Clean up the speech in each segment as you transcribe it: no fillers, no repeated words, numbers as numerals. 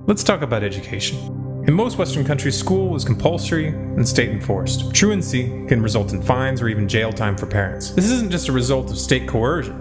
Let's talk about education. In most Western countries, school is compulsory and state enforced. Truancy can result in fines or even jail time for parents. This isn't just a result of state coercion.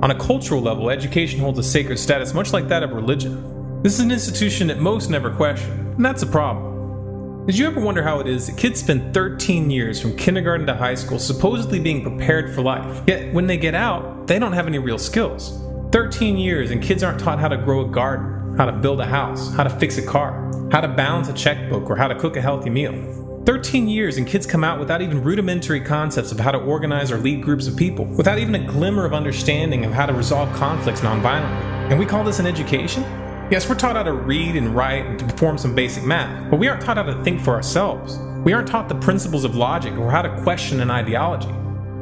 On a cultural level, education holds a sacred status much like that of religion. This is an institution that most never question, and that's a problem. Did you ever wonder how it is that kids spend 13 years from kindergarten to high school supposedly being prepared for life, yet when they get out, they don't have any real skills? 13 years and kids aren't taught how to grow a garden, how to build a house, how to fix a car, how to balance a checkbook, or how to cook a healthy meal. 13 years and kids come out without even rudimentary concepts of how to organize or lead groups of people, without even a glimmer of understanding of how to resolve conflicts nonviolently. And we call this an education? Yes, we're taught how to read and write and to perform some basic math, but we aren't taught how to think for ourselves. We aren't taught the principles of logic or how to question an ideology.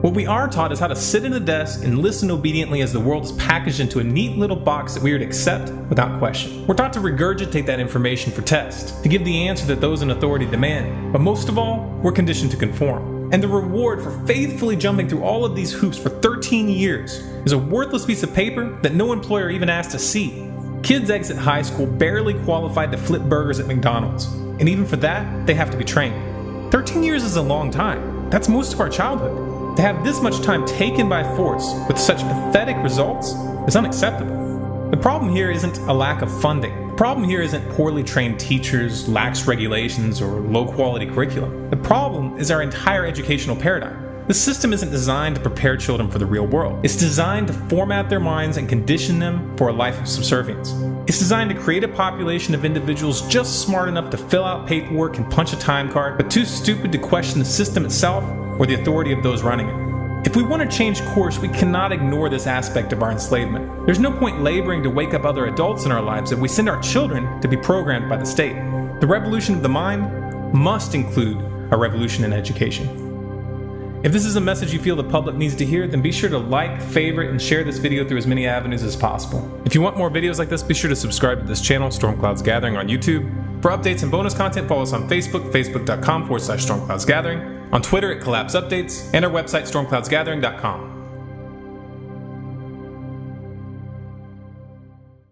What we are taught is how to sit at a desk and listen obediently as the world is packaged into a neat little box that we are to accept without question. We're taught to regurgitate that information for test, to give the answer that those in authority demand, but most of all, we're conditioned to conform. And the reward for faithfully jumping through all of these hoops for 13 years is a worthless piece of paper that no employer even asks to see. Kids exit high school barely qualified to flip burgers at McDonald's, and even for that, they have to be trained. 13 years is a long time. That's most of our childhood. To have this much time taken by force with such pathetic results is unacceptable. The problem here isn't a lack of funding. The problem here isn't poorly trained teachers, lax regulations, or low-quality curriculum. The problem is our entire educational paradigm. The system isn't designed to prepare children for the real world. It's designed to format their minds and condition them for a life of subservience. It's designed to create a population of individuals just smart enough to fill out paperwork and punch a time card, but too stupid to question the system itself or the authority of those running it. If we want to change course, we cannot ignore this aspect of our enslavement. There's no point laboring to wake up other adults in our lives if we send our children to be programmed by the state. The revolution of the mind must include a revolution in education. If this is a message you feel the public needs to hear, then be sure to like, favorite, and share this video through as many avenues as possible. If you want more videos like this, be sure to subscribe to this channel, Stormclouds Gathering on YouTube. For updates and bonus content, follow us on Facebook, facebook.com/StormcloudsGathering, on Twitter at Collapse Updates, and our website, stormcloudsgathering.com.